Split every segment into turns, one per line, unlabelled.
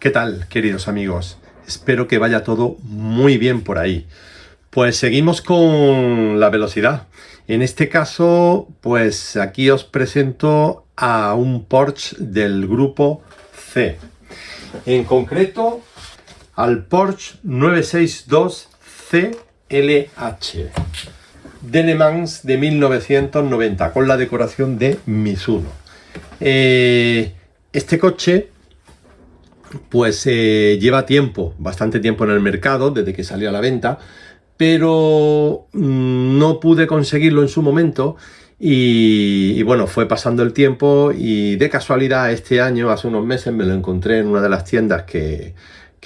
¿Qué tal, queridos amigos? Espero que vaya todo muy bien por ahí. Pues seguimos con la velocidad. En este caso, pues aquí os presento a un Porsche del grupo C. En concreto, al Porsche 962 CLH de Le Mans de 1990 con la decoración de Mizuno. Este coche pues lleva tiempo, bastante tiempo en el mercado, desde que salió a la venta, pero no pude conseguirlo en su momento y bueno, fue pasando el tiempo y de casualidad este año, hace unos meses, me lo encontré en una de las tiendas que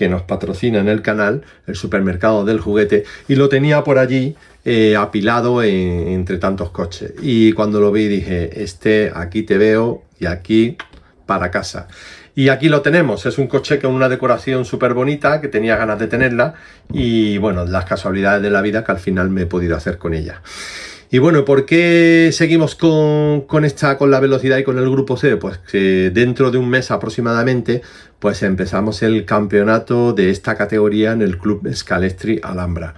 nos patrocina en el canal, el supermercado del juguete, y lo tenía por allí apilado entre tantos coches. Y cuando lo vi dije, aquí te veo y aquí para casa. Y aquí lo tenemos, es un coche con una decoración súper bonita, que tenía ganas de tenerla, y bueno, las casualidades de la vida que al final me he podido hacer con ella. Y bueno, ¿por qué seguimos con la velocidad y con el grupo C? Pues que dentro de un mes aproximadamente, pues empezamos el campeonato de esta categoría en el Club Scalestri Alhambra.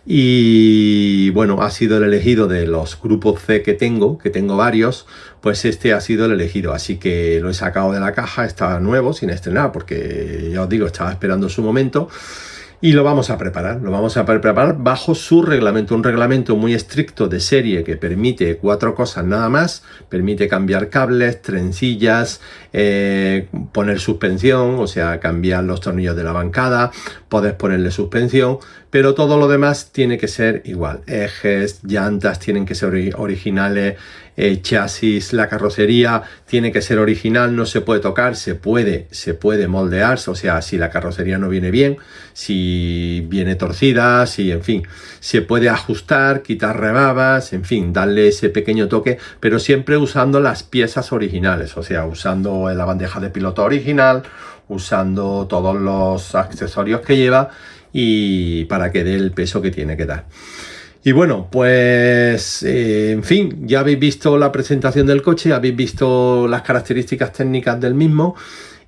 Y bueno, ha sido el elegido de los grupos C que tengo varios, pues este ha sido el elegido, así que lo he sacado de la caja, está nuevo, sin estrenar, porque ya os digo, estaba esperando su momento. Y lo vamos a preparar bajo su reglamento, un reglamento muy estricto de serie que permite 4 cosas nada más, permite cambiar cables, trencillas, poner suspensión, o sea, cambiar los tornillos de la bancada, podés ponerle suspensión, pero todo lo demás tiene que ser igual, ejes, llantas tienen que ser originales, chasis, la carrocería tiene que ser original, no se puede tocar, se puede moldear, o sea, si la carrocería no viene bien, si viene torcida, si en fin, se puede ajustar, quitar rebabas, en fin, darle ese pequeño toque, pero siempre usando las piezas originales, o sea, usando la bandeja de piloto original, usando todos los accesorios que lleva y para que dé el peso que tiene que dar. Y bueno, pues en fin, ya habéis visto la presentación del coche, habéis visto las características técnicas del mismo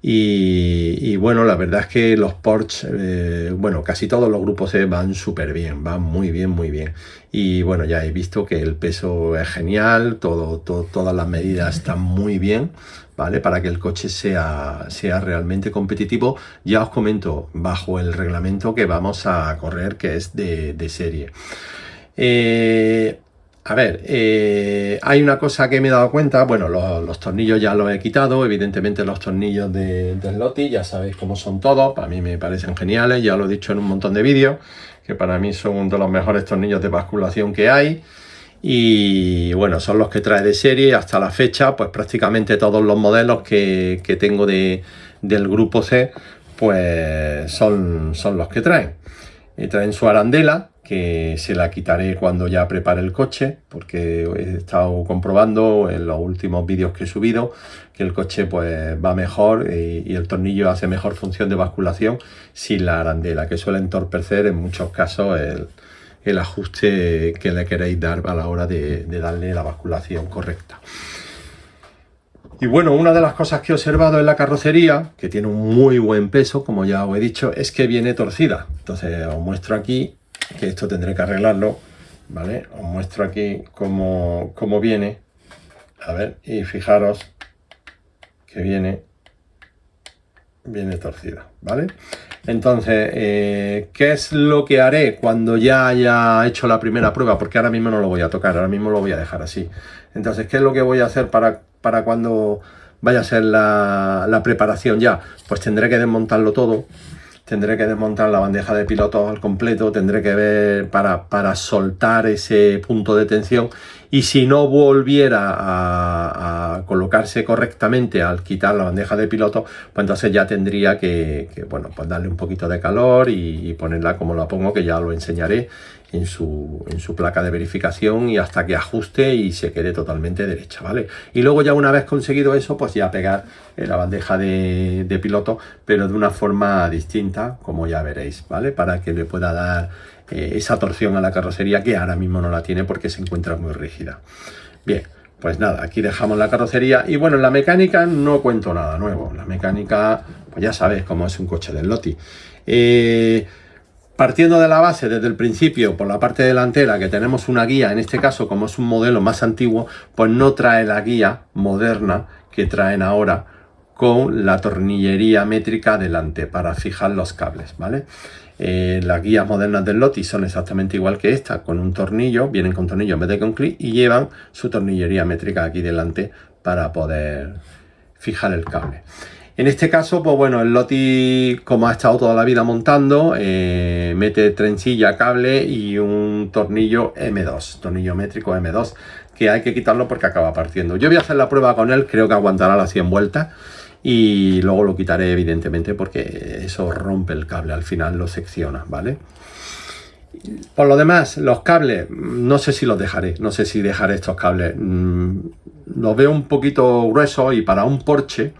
y bueno, la verdad es que los Porsche, bueno, casi todos los grupos C van súper bien, van muy bien, muy bien. Y bueno, ya he visto que el peso es genial, todas las medidas están muy bien, ¿vale? Para que el coche sea realmente competitivo. Ya os comento, bajo el reglamento que vamos a correr, que es de serie. Hay una cosa que me he dado cuenta, bueno, los tornillos ya los he quitado, evidentemente los tornillos del Lotti, ya sabéis cómo son todos, para mí me parecen geniales, ya lo he dicho en un montón de vídeos, que para mí son uno de los mejores tornillos de basculación que hay, y bueno, son los que trae de serie hasta la fecha, pues prácticamente todos los modelos que tengo del grupo C, pues son los que traen. Traen su arandela, que se la quitaré cuando ya prepare el coche, porque he estado comprobando en los últimos vídeos que he subido que el coche pues va mejor y el tornillo hace mejor función de basculación sin la arandela, que suele entorpecer en muchos casos el ajuste que le queréis dar a la hora de darle la basculación correcta. Y bueno, una de las cosas que he observado en la carrocería, que tiene un muy buen peso, como ya os he dicho, es que viene torcida. Entonces os muestro aquí, que esto tendré que arreglarlo, ¿vale? Os muestro aquí cómo viene. A ver, y fijaros que viene torcida, ¿vale? Entonces, ¿qué es lo que haré cuando ya haya hecho la primera prueba? Porque ahora mismo no lo voy a tocar, ahora mismo lo voy a dejar así. Entonces, ¿qué es lo que voy a hacer para cuando vaya a ser la preparación ya? Pues tendré que desmontarlo todo, tendré que desmontar la bandeja de piloto al completo, tendré que ver para soltar ese punto de tensión, y si no volviera a colocarse correctamente al quitar la bandeja de piloto, pues entonces ya tendría que bueno, pues darle un poquito de calor y ponerla como la pongo, que ya lo enseñaré en su placa de verificación, y hasta que ajuste y se quede totalmente derecha, ¿vale? Y luego ya una vez conseguido eso, pues ya pegar la bandeja de piloto, pero de una forma distinta, como ya veréis, ¿vale? Para que le pueda dar esa torsión a la carrocería, que ahora mismo no la tiene porque se encuentra muy rígida. Bien, pues nada, aquí dejamos la carrocería y bueno, en la mecánica no cuento nada nuevo. La mecánica pues ya sabes cómo es un coche del Lotti. Partiendo de la base desde el principio, por la parte delantera, que tenemos una guía, en este caso como es un modelo más antiguo, pues no trae la guía moderna que traen ahora con la tornillería métrica delante para fijar los cables, ¿vale? Las guías modernas del Lotti son exactamente igual que esta, con un tornillo, vienen con tornillo en vez de con clic y llevan su tornillería métrica aquí delante para poder fijar el cable. En este caso, pues bueno, el Lotti, como ha estado toda la vida montando, mete trencilla, cable y un tornillo M2, tornillo métrico M2, que hay que quitarlo porque acaba partiendo. Yo voy a hacer la prueba con él, creo que aguantará las 100 vueltas y luego lo quitaré evidentemente porque eso rompe el cable, al final lo secciona, ¿vale? Por lo demás, los cables, no sé si los dejaré, no sé si dejaré estos cables. Los veo un poquito gruesos y para un Porsche,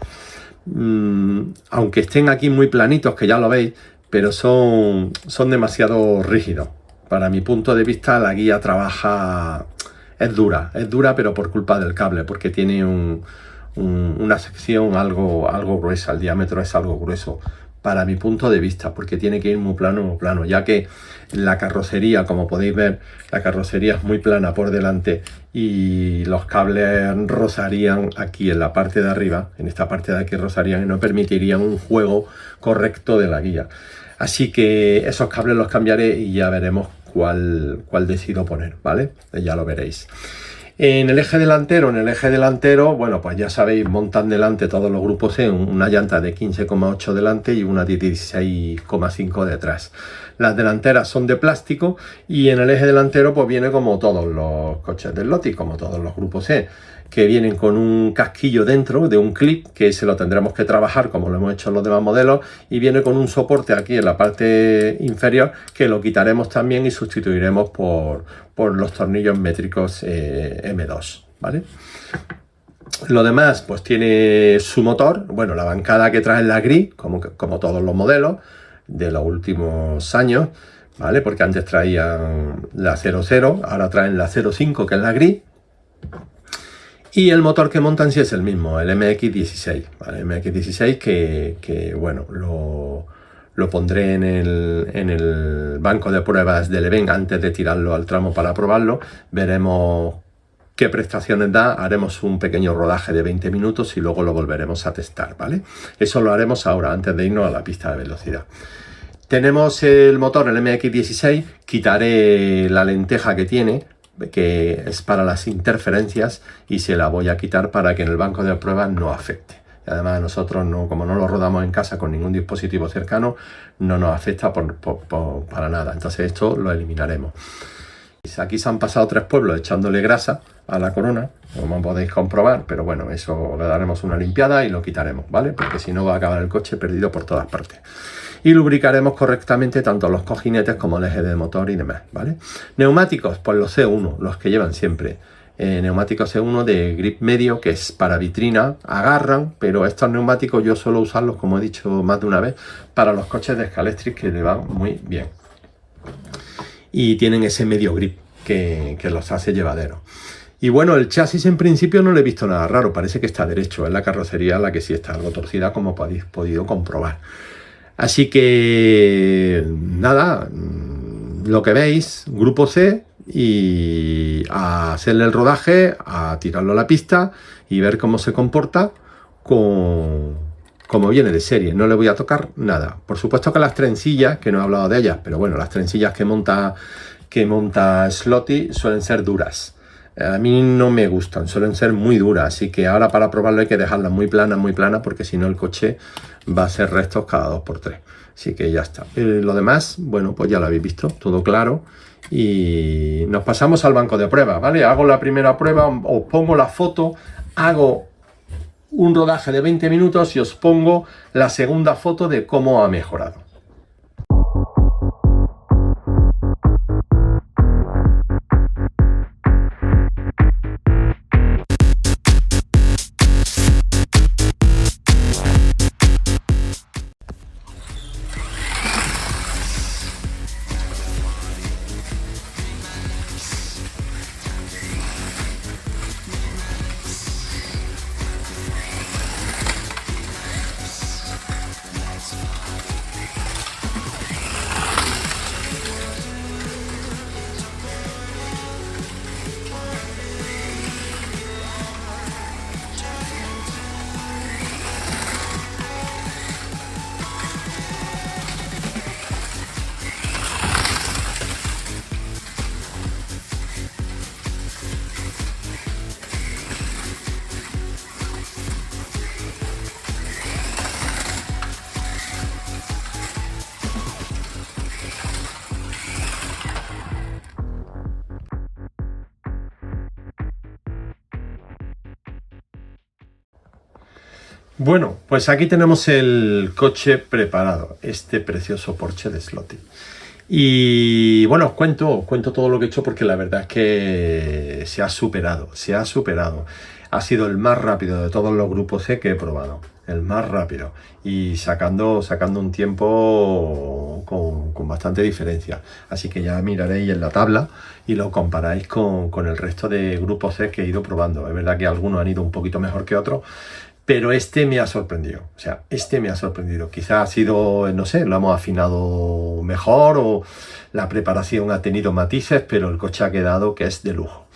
aunque estén aquí muy planitos, que ya lo veis, pero son demasiado rígidos. Para mi punto de vista, la guía trabaja, es dura, pero por culpa del cable, porque tiene una sección algo gruesa, el diámetro es algo grueso. Para mi punto de vista, porque tiene que ir muy plano, ya que la carrocería, como podéis ver, la carrocería es muy plana por delante y los cables rozarían aquí en la parte de arriba, en esta parte de aquí rozarían y no permitirían un juego correcto de la guía. Así que esos cables los cambiaré y ya veremos cuál decido poner, ¿vale? Ya lo veréis. En el eje delantero, bueno, pues ya sabéis, montan delante todos los grupos C, una llanta de 15,8 delante y una de 16,5 detrás. Las delanteras son de plástico y en el eje delantero pues viene como todos los coches del Lotti, como todos los grupos C, que vienen con un casquillo dentro de un clip, que se lo tendremos que trabajar como lo hemos hecho en los demás modelos, y viene con un soporte aquí en la parte inferior que lo quitaremos también y sustituiremos por los tornillos métricos M2, ¿vale? Lo demás, pues tiene su motor, bueno, la bancada que trae la gris, como todos los modelos de los últimos años, ¿vale? Porque antes traían la 00, ahora traen la 05, que es la gris. Y el motor que montan sí es el mismo, el MX-16, ¿vale? MX-16 que bueno, lo pondré en el banco de pruebas del EVEN antes de tirarlo al tramo para probarlo. Veremos qué prestaciones da, haremos un pequeño rodaje de 20 minutos y luego lo volveremos a testar, ¿vale? Eso lo haremos ahora, antes de irnos a la pista de velocidad. Tenemos el motor, el MX-16, quitaré la lenteja que tiene, que es para las interferencias, y se la voy a quitar para que en el banco de pruebas no afecte. Y además nosotros, como no lo rodamos en casa con ningún dispositivo cercano, no nos afecta para nada. Entonces esto lo eliminaremos. Aquí se han pasado 3 pueblos echándole grasa a la corona, como podéis comprobar, pero bueno, eso le daremos una limpiada y lo quitaremos, ¿vale? Porque si no va a acabar el coche perdido por todas partes. Y lubricaremos correctamente tanto los cojinetes como el eje de motor y demás, ¿vale? Neumáticos, pues los C1, los que llevan siempre. Neumáticos C1 de grip medio, que es para vitrina, agarran, pero estos neumáticos yo suelo usarlos, como he dicho más de una vez, para los coches de Scalextric, que le van muy bien. Y tienen ese medio grip que los hace llevaderos. Y bueno, el chasis en principio no le he visto nada raro, parece que está derecho, es la carrocería la que sí está algo torcida, como habéis podido comprobar. Así que nada, lo que veis, grupo C, y a hacerle el rodaje, a tirarlo a la pista y ver cómo se comporta como viene de serie. No le voy a tocar nada. Por supuesto que las trencillas, que no he hablado de ellas, pero bueno, las trencillas que monta Lotti suelen ser duras. A mí no me gustan, suelen ser muy duras, así que ahora para probarlo hay que dejarlas muy planas, porque si no el coche va a ser restos cada 2x3. Así que ya está. Lo demás, bueno, pues ya lo habéis visto, todo claro. Y nos pasamos al banco de pruebas, ¿vale? Hago la primera prueba, os pongo la foto, hago un rodaje de 20 minutos y os pongo la segunda foto de cómo ha mejorado. Bueno, pues aquí tenemos el coche preparado, este precioso Porsche de Slotty. Y bueno, os cuento todo lo que he hecho porque la verdad es que se ha superado, se ha superado. Ha sido el más rápido de todos los grupos C que he probado, el más rápido. Y sacando un tiempo con bastante diferencia. Así que ya miraréis en la tabla y lo comparáis con el resto de grupos C que he ido probando. Es verdad que algunos han ido un poquito mejor que otros, pero este me ha sorprendido, o sea, este me ha sorprendido. Quizá ha sido, no sé, lo hemos afinado mejor o la preparación ha tenido matices, pero el coche ha quedado que es de lujo.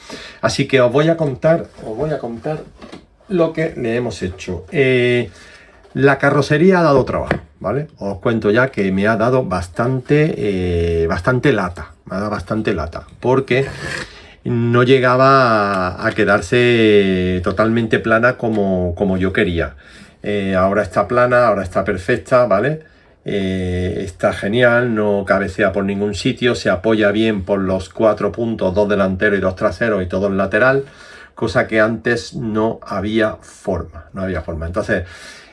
Así que os voy a contar lo que le hemos hecho. La carrocería ha dado trabajo, ¿vale? Os cuento ya que me ha dado bastante lata, me ha dado bastante lata, porque no llegaba a quedarse totalmente plana como yo quería. Ahora está plana, ahora está perfecta, ¿vale? Está genial, no cabecea por ningún sitio, se apoya bien por los 4 puntos, 2 delanteros y 2 traseros y todo el lateral, cosa que antes no había forma, no había forma. Entonces,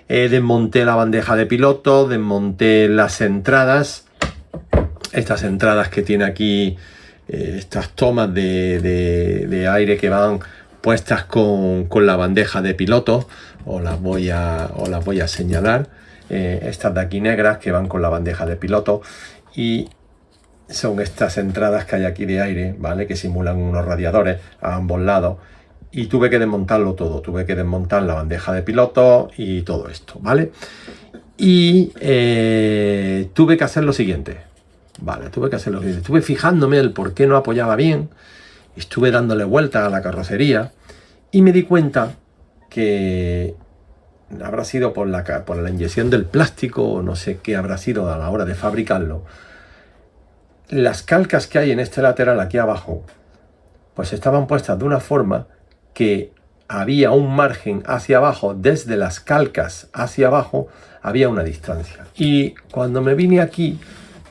desmonté la bandeja de piloto, desmonté las entradas, estas entradas que tiene aquí, estas tomas de aire que van puestas con la bandeja de piloto. Os las voy a señalar. Estas de aquí negras que van con la bandeja de piloto, y son estas entradas que hay aquí de aire, ¿vale? Que simulan unos radiadores a ambos lados. Y tuve que desmontarlo todo, tuve que desmontar la bandeja de piloto y todo esto, ¿vale? Y tuve que hacer lo siguiente. Vale, tuve que hacer lo siguiente. Estuve fijándome el por qué no apoyaba bien. Estuve dándole vueltas a la carrocería y me di cuenta que habrá sido por la inyección del plástico, o no sé qué habrá sido a la hora de fabricarlo. Las calcas que hay en este lateral aquí abajo, pues estaban puestas de una forma que había un margen hacia abajo. Desde las calcas hacia abajo había una distancia. Y cuando me vine aquí,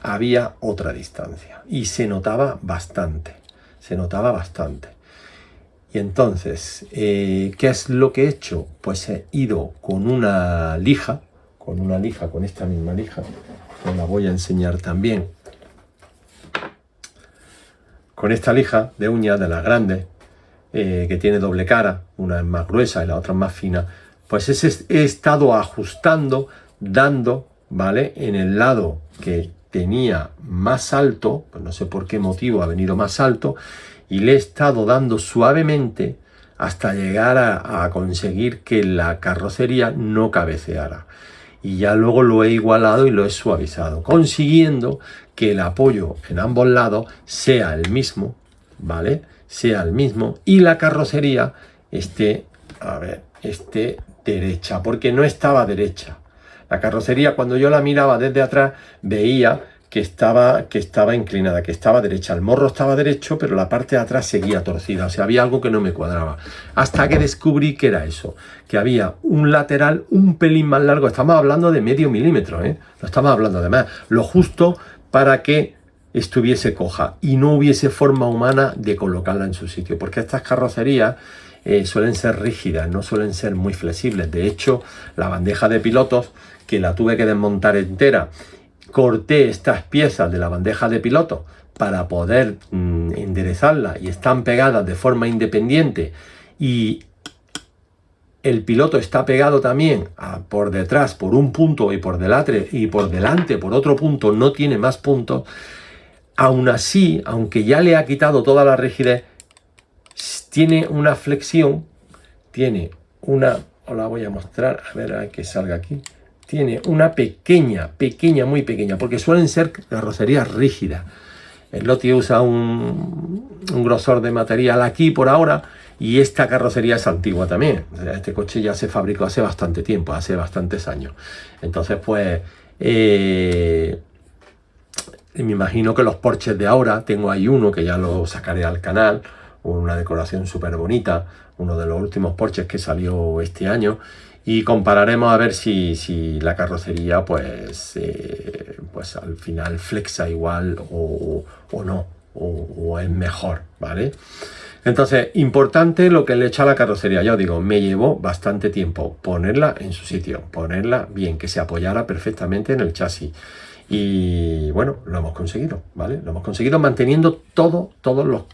había otra distancia y se notaba bastante, Y entonces, ¿qué es lo que he hecho? Pues he ido con una lija, con esta misma lija, os la voy a enseñar también, con esta lija de uña de las grandes, que tiene doble cara, una es más gruesa y la otra es más fina. Pues he estado ajustando, dando, ¿vale? En el lado que tenía más alto, pues no sé por qué motivo ha venido más alto, y le he estado dando suavemente hasta llegar a conseguir que la carrocería no cabeceara. Y ya luego lo he igualado y lo he suavizado, consiguiendo que el apoyo en ambos lados sea el mismo, ¿vale? Sea el mismo, y la carrocería esté derecha, porque no estaba derecha. La carrocería, cuando yo la miraba desde atrás, veía que estaba inclinada, que estaba derecha. El morro estaba derecho, pero la parte de atrás seguía torcida. O sea, había algo que no me cuadraba. Hasta que descubrí que era eso, que había un lateral un pelín más largo. Estamos hablando de medio milímetro, ¿eh? No estamos hablando de más. Lo justo para que estuviese coja y no hubiese forma humana de colocarla en su sitio. Porque estas carrocerías suelen ser rígidas, no suelen ser muy flexibles. De hecho, la bandeja de pilotos, que la tuve que desmontar entera, corté estas piezas de la bandeja de piloto para poder enderezarla, y están pegadas de forma independiente, y el piloto está pegado también por detrás por un punto y por delante por otro punto, no tiene más puntos. Aún así, aunque ya le ha quitado toda la rigidez, tiene una flexión, os la voy a mostrar, a ver, a que salga aquí. Tiene una pequeña, muy pequeña, porque suelen ser carrocerías rígidas. El Lotti usa un grosor de material aquí por ahora, y esta carrocería es antigua también. O sea, este coche ya se fabricó hace bastante tiempo, hace bastantes años. Entonces, pues, me imagino que los Porsches de ahora, tengo ahí uno que ya lo sacaré al canal, una decoración súper bonita, uno de los últimos Porsches que salió este año, y compararemos a ver si la carrocería pues al final flexa igual o no, o es mejor, ¿vale? Entonces, importante lo que le echa a la carrocería. Ya os digo, me llevó bastante tiempo ponerla en su sitio, ponerla bien, que se apoyara perfectamente en el chasis. Y bueno, lo hemos conseguido, ¿vale? Lo hemos conseguido manteniendo todos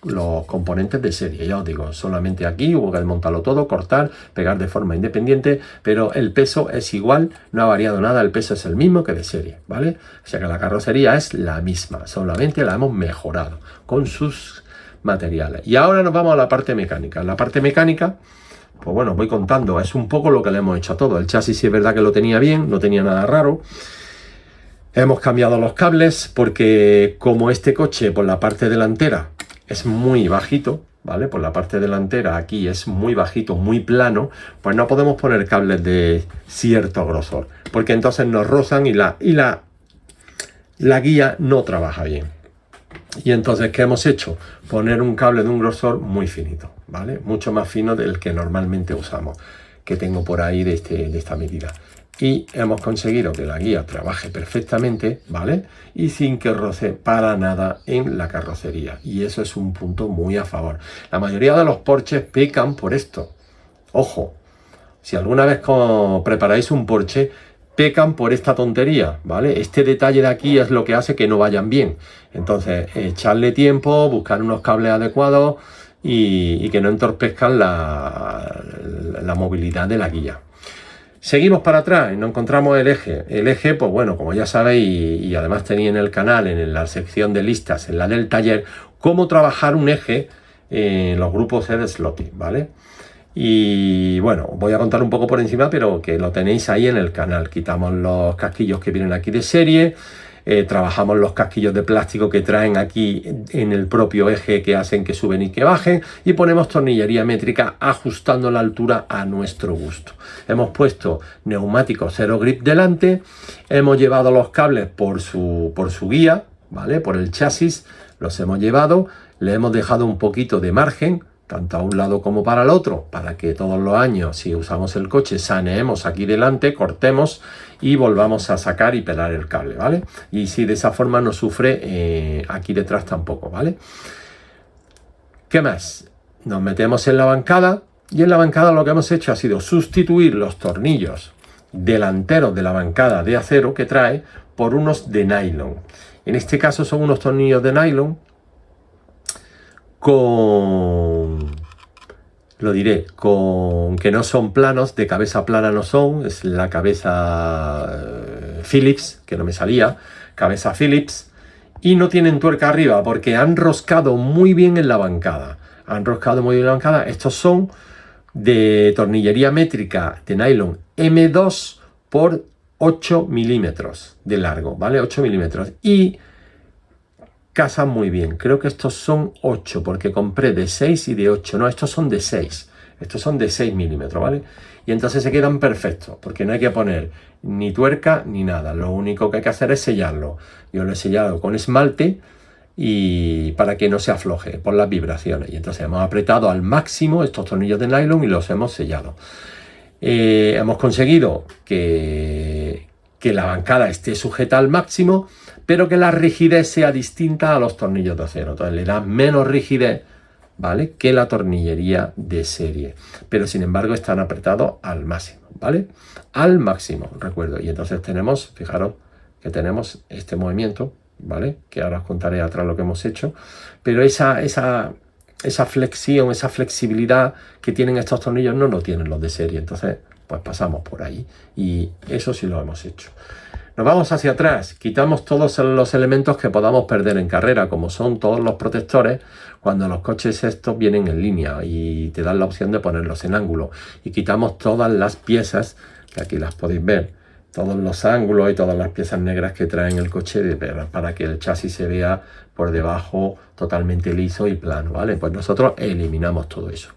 los componentes de serie. Ya os digo, solamente aquí hubo que desmontarlo todo, cortar, pegar de forma independiente, pero el peso es igual, no ha variado nada, el peso es el mismo que de serie, ¿vale? O sea que la carrocería es la misma, solamente la hemos mejorado con sus materiales. Y ahora nos vamos a la parte mecánica. En la parte mecánica, pues bueno, voy contando, es un poco lo que le hemos hecho a todo. El chasis sí es verdad que lo tenía bien, no tenía nada raro. Hemos cambiado los cables porque como este coche por la parte delantera es muy bajito, ¿vale? Por la parte delantera aquí es muy bajito, muy plano, pues no podemos poner cables de cierto grosor, porque entonces nos rozan y la guía no trabaja bien. Y entonces, ¿qué hemos hecho? Poner un cable de un grosor muy finito, ¿vale? Mucho más fino del que normalmente usamos, que tengo por ahí de esta medida. Y hemos conseguido que la guía trabaje perfectamente, ¿vale? Y sin que roce para nada en la carrocería. Y eso es un punto muy a favor. La mayoría de los Porsches pecan por esto. Ojo, si alguna vez preparáis un Porsche, pecan por esta tontería, ¿vale? Este detalle de aquí es lo que hace que no vayan bien. Entonces, echarle tiempo, buscar unos cables adecuados y que no entorpezcan la movilidad de la guía. Seguimos para atrás y nos encontramos el eje. El eje, pues bueno, como ya sabéis, y además tenía en el canal, en la sección de listas, en la del taller, cómo trabajar un eje en los grupos de slotting, ¿vale? Y bueno, voy a contar un poco por encima, pero que lo tenéis ahí en el canal. Quitamos los casquillos que vienen aquí de serie, trabajamos los casquillos de plástico que traen aquí en el propio eje que hacen que suben y que bajen, y ponemos tornillería métrica ajustando la altura a nuestro gusto. Hemos puesto neumáticos cero grip delante, hemos llevado los cables por su guía, ¿vale? Por el chasis, los hemos llevado, le hemos dejado un poquito de margen, tanto a un lado como para el otro, para que todos los años, si usamos el coche, saneemos aquí delante, cortemos y volvamos a sacar y pelar el cable, ¿vale? Y si de esa forma no sufre aquí detrás tampoco, ¿vale? ¿Qué más? Nos metemos en la bancada y en la bancada lo que hemos hecho ha sido sustituir los tornillos delanteros de la bancada de acero que trae por unos de nylon. En este caso son unos tornillos de nylon con que no son planos, de cabeza plana no son, es la cabeza Phillips, que no me salía, cabeza Phillips, y no tienen tuerca arriba porque han roscado muy bien en la bancada. Estos son de tornillería métrica de nylon M2 por 8 milímetros de largo, ¿vale? 8 milímetros. Y casan muy bien. Creo que estos son 8 porque compré de 6 y de 8. No, estos son de 6. Estos son de 6 milímetros, ¿vale? Y entonces se quedan perfectos porque no hay que poner ni tuerca ni nada. Lo único que hay que hacer es sellarlo. Yo lo he sellado con esmalte y para que no se afloje por las vibraciones. Y entonces hemos apretado al máximo estos tornillos de nylon y los hemos sellado. Hemos conseguido que la bancada esté sujeta al máximo, pero que la rigidez sea distinta a los tornillos de acero. Entonces le da menos rigidez, ¿vale?, que la tornillería de serie. Pero sin embargo están apretados al máximo, ¿vale? Al máximo, recuerdo. Y entonces tenemos, fijaros que tenemos este movimiento, ¿vale? Que ahora os contaré atrás lo que hemos hecho. Pero esa flexión, esa flexibilidad que tienen estos tornillos no lo tienen los de serie. Entonces, pues pasamos por ahí. Y eso sí lo hemos hecho. Nos vamos hacia atrás, quitamos todos los elementos que podamos perder en carrera, como son todos los protectores, cuando los coches estos vienen en línea y te dan la opción de ponerlos en ángulo. Y quitamos todas las piezas, que aquí las podéis ver, todos los ángulos y todas las piezas negras que traen el coche para que el chasis se vea por debajo totalmente liso y plano, ¿vale? Pues nosotros eliminamos todo eso.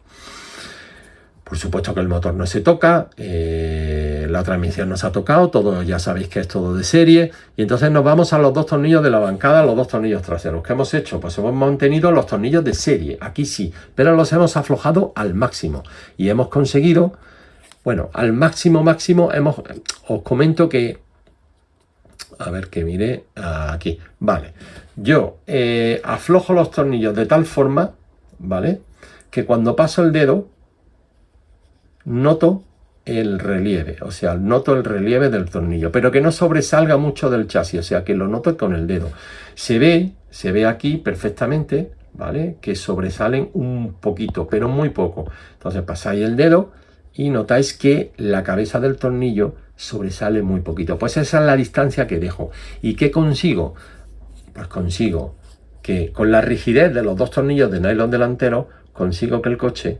Por supuesto que el motor no se toca, la transmisión no se ha tocado, todo ya sabéis que es todo de serie. Y entonces nos vamos a los dos tornillos de la bancada, los dos tornillos traseros. ¿Qué hemos hecho? Pues hemos mantenido los tornillos de serie, aquí sí, pero los hemos aflojado al máximo. Y hemos conseguido, bueno, al máximo, os comento que a ver que mire aquí, vale, yo aflojo los tornillos de tal forma, ¿vale?, que cuando paso el dedo noto el relieve, o sea, noto el relieve del tornillo, pero que no sobresalga mucho del chasis, o sea, que lo noto con el dedo. Se ve aquí perfectamente, ¿vale?, que sobresalen un poquito, pero muy poco. Entonces pasáis el dedo y notáis que la cabeza del tornillo sobresale muy poquito. Pues esa es la distancia que dejo. ¿Y qué consigo? Pues consigo que con la rigidez de los dos tornillos de nylon delantero, consigo que el coche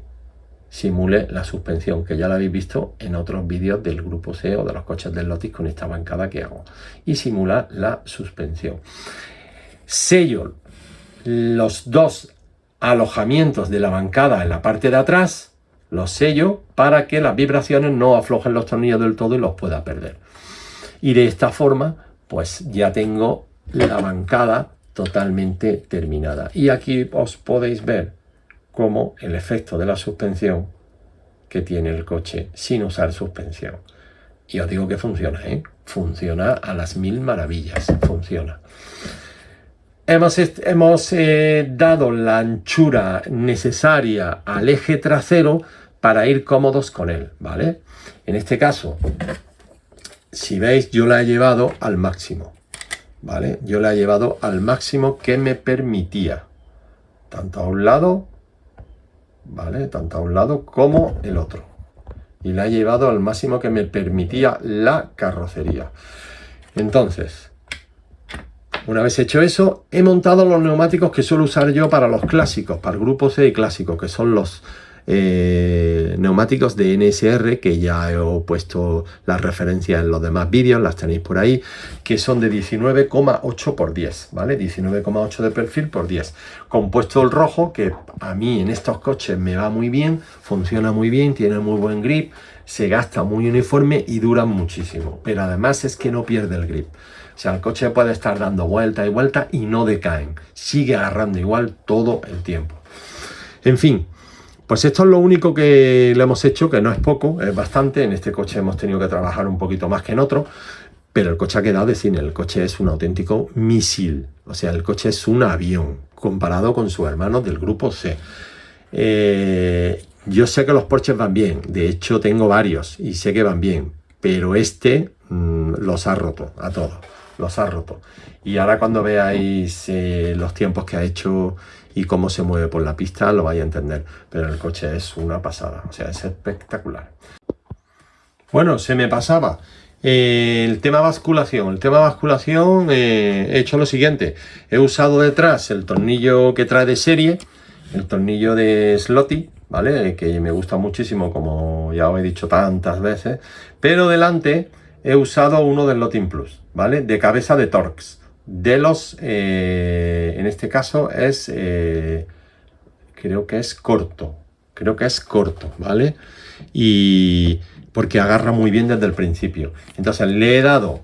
simule la suspensión, que ya la habéis visto en otros vídeos del grupo C o de los coches del Lotus con esta bancada que hago. Y simula la suspensión. Sello los dos alojamientos de la bancada en la parte de atrás, los sello para que las vibraciones no aflojen los tornillos del todo y los pueda perder. Y de esta forma, pues ya tengo la bancada totalmente terminada. Y aquí os podéis ver cómo el efecto de la suspensión que tiene el coche sin usar suspensión. Y os digo que funciona, ¿eh? Funciona a las 1000 maravillas, funciona. Hemos dado la anchura necesaria al eje trasero para ir cómodos con él, ¿vale? En este caso, si veis, yo la he llevado al máximo, ¿vale? Yo la he llevado al máximo que me permitía, tanto a un lado, ¿vale?, tanto a un lado como el otro. Y la he llevado al máximo que me permitía la carrocería. Entonces, una vez hecho eso, he montado los neumáticos que suelo usar yo para los clásicos, para el grupo C y clásico, que son los neumáticos de NSR, que ya he puesto las referencias en los demás vídeos, las tenéis por ahí, que son de 19,8 por 10, ¿vale? 19,8 de perfil por 10. Compuesto el rojo, que a mí en estos coches me va muy bien, funciona muy bien, tiene muy buen grip, se gasta muy uniforme y dura muchísimo. Pero además es que no pierde el grip. O sea, el coche puede estar dando vuelta y vuelta y no decaen. Sigue agarrando igual todo el tiempo. En fin, pues esto es lo único que le hemos hecho, que no es poco, es bastante. En este coche hemos tenido que trabajar un poquito más que en otro, pero el coche ha quedado de cine. El coche es un auténtico misil. O sea, el coche es un avión comparado con sus hermanos del grupo C. Yo sé que los Porsches van bien. De hecho, tengo varios y sé que van bien. Pero este los ha roto a todos. Los ha roto. Y ahora cuando veáis los tiempos que ha hecho y cómo se mueve por la pista, lo vais a entender. Pero el coche es una pasada. O sea, es espectacular. Bueno, se me pasaba. El tema basculación. El tema basculación, he hecho lo siguiente. He usado detrás el tornillo que trae de serie, el tornillo de Slotty, ¿vale?, que me gusta muchísimo, como ya os he dicho tantas veces. Pero delante he usado uno del Lotin Plus, ¿vale?, de cabeza de Torx. De los, en este caso es, creo que es corto, ¿vale? Y porque agarra muy bien desde el principio. Entonces le he dado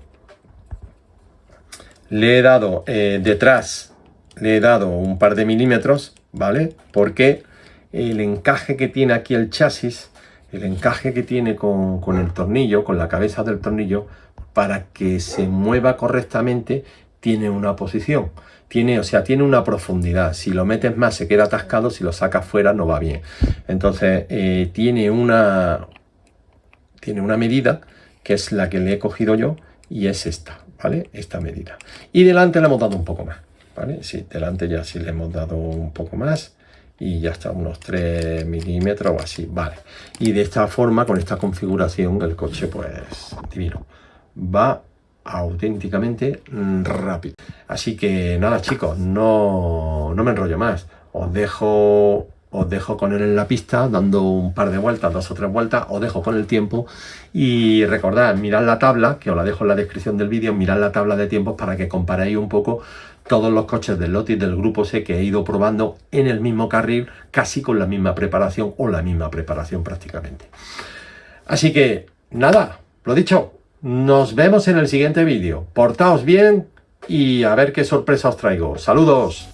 detrás, le he dado un par de milímetros, ¿vale? Porque el encaje que tiene aquí el chasis, el encaje que tiene con el tornillo, con la cabeza del tornillo, para que se mueva correctamente, tiene una posición. Tiene una profundidad. Si lo metes más se queda atascado, si lo sacas fuera no va bien. Entonces tiene una medida que es la que le he cogido yo y es esta, ¿vale? Esta medida. Y delante le hemos dado un poco más, ¿vale? Sí, delante ya sí le hemos dado un poco más y ya está, unos 3 milímetros o así, ¿vale? Y de esta forma, con esta configuración, el coche pues divino. Va auténticamente rápido. Así que nada, chicos, no me enrollo más. Os dejo con él en la pista, dando un par de vueltas, 2 o 3 vueltas, os dejo con el tiempo y recordad, mirad la tabla, que os la dejo en la descripción del vídeo, mirad la tabla de tiempos para que comparéis un poco todos los coches del Lotus del grupo C que he ido probando en el mismo carril, casi con la misma preparación o la misma preparación prácticamente. Así que nada, lo dicho, nos vemos en el siguiente vídeo. Portaos bien y a ver qué sorpresa os traigo. ¡Saludos!